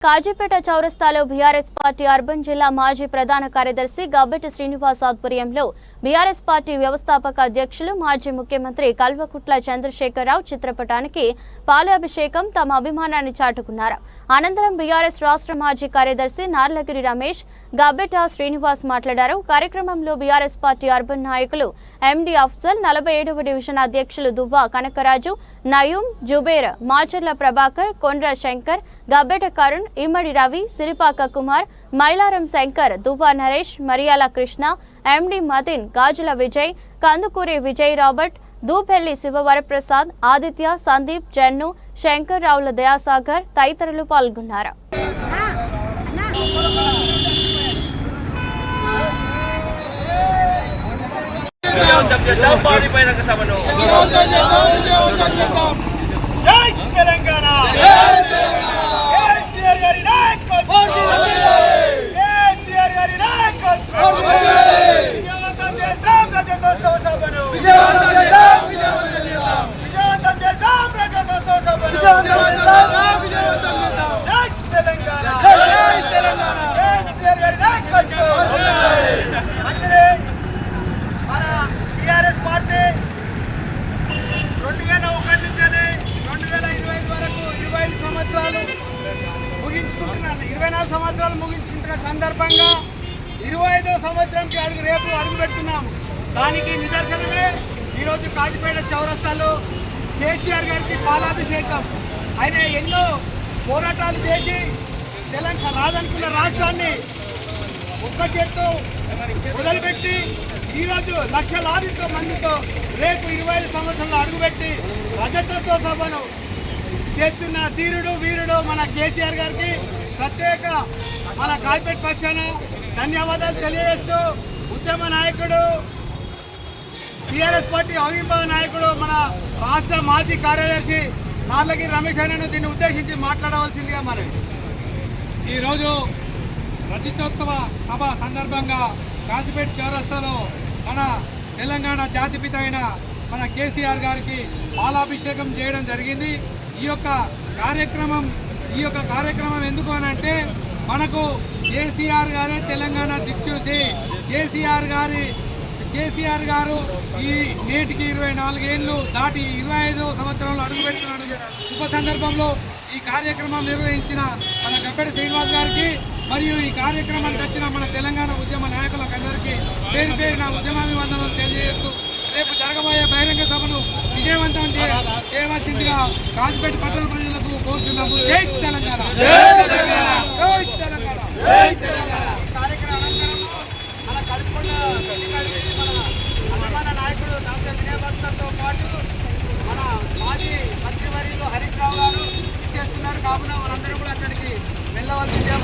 కాజీపేట చౌరస్తాలో BRS party urban జిల్లా మాజీ ప్రధాన కార్యదర్శి గబ్బెట్టి శ్రీనివాస్ ఆధ్వర్యంలో బీఆర్ఎస్ పార్టీ వ్యవస్థాపక అధ్యక్షులు మాజీ ముఖ్యమంత్రి కల్వకుట్ల చంద్రశేఖరరావు చిత్రపటానికి పాలాభిషేకం తమ అభిమానాన్ని చాటుకున్నారు. అనంతరం బీఆర్ఎస్ రాష్ట్ర మాజీ కార్యదర్శి నార్లగిరి రమేష్, గబ్బెట్ట శ్రీనివాస్ మాట్లాడారు. కార్యక్రమంలో బీఆర్ఎస్ పార్టీ అర్బన్ నాయకులు ఎండి అఫ్జల్, 47వ డివిజన్ అధ్యక్షులు దువ్వా కనకరాజు, నయూం, జుబేర్, మాచర్ల ప్రభాకర్, కొండ్ర శంకర్, గబ్బెట కరుణ్, ఇమ్మడి రవి, సిరిపాక కుమార్, మైలారం శంకర్, దువ్వా నరేష్, మరియాల కృష్ణ, ఎండి మతిన్, గాజుల విజయ్, కందుకూరి విజయ్ రాబర్ట్, దూపెల్లి శివవరప్రసాద్, ఆదిత్య, సందీప్, జన్ను, శంకర్ రావుల దయాసాగర్ తదితరులు పాల్గొన్నారు. టీఆర్ఎస్ పార్టీ 2001 నుంచి 2025 వరకు 25 సంవత్సరాలు ముగించుకుంటున్నాను. 24 సంవత్సరాలు ముగించుకుంటున్న సందర్భంగా 25వ సంవత్సరంకి రేపు అడుగు పెడుతున్నాము. దానికి నిదర్శనమే ఈరోజు కాజీపేట చౌరస్తాలో కేసీఆర్ గారికి పాలాభిషేకం. ఆయన ఎన్నో పోరాటాలు చేసి తెలంగాణ రాదనుకున్న రాష్ట్రాన్ని ఒక్క చేత్తో మొదలుపెట్టి ఈరోజు లక్షలాది మందితో రేపు 25 సంవత్సరాలు అడుగుపెట్టి రజతోత్సవ సభను చేస్తున్న ధీరుడు వీరుడు మన కేసీఆర్ గారికి ప్రత్యేక మన కాజీపేట పక్షాన ధన్యవాదాలు తెలియజేస్తూ, ఉద్యమ నాయకుడు టీఆర్ఎస్ పార్టీ అవిభావ నాయకుడు మన రాష్ట్ర మాజీ కార్యదర్శి నార్లగిరి రమేష్ అన్నను దీన్ని ఉద్దేశించి మాట్లాడవలసిందిగా మరి ఈరోజు రజతోత్సవ సభ సందర్భంగా కాజీపేట చౌరస్తాలో మన తెలంగాణ జాతిపిత అయిన మన కేసీఆర్ గారికి పాలాభిషేకం చేయడం జరిగింది. ఈ యొక్క కార్యక్రమం ఎందుకు అని అంటే, మనకు కేసీఆర్ గారే తెలంగాణ దిక్చూసి కేసీఆర్ గారు ఈ నేటికి 24 ఏళ్ళు దాటి 25వ సంవత్సరంలో అడుగుపెడుతున్నాడు. శుభ సందర్భంలో ఈ కార్యక్రమం నిర్వహించిన మన గబ్బెట్టి శ్రీనివాస్ గారికి మరియు ఈ కార్యక్రమానికి వచ్చిన మన తెలంగాణ ఉద్యమ నాయకులకు అందరికీ పేరు పేరున ఉద్యమాభివందనలు తెలియజేస్తూ, రేపు జరగబోయే బహిరంగ సభను విజయవంతం చేయవలసిందిగా కాజీపేట పట్టణ ప్రజలకు కోరుతున్నాము. జై తెలంగాణ, జై తెలంగాణ, జై తెలంగాణ. మన నాయకుడు డాక్టర్ వినయభాస్కర్తో పాటు మన మాజీ మంత్రివర్యులు హరీష్ రావు గారు చేస్తున్నారు. కావున మనందరూ కూడా అక్కడికి వెళ్ళవలసిందే.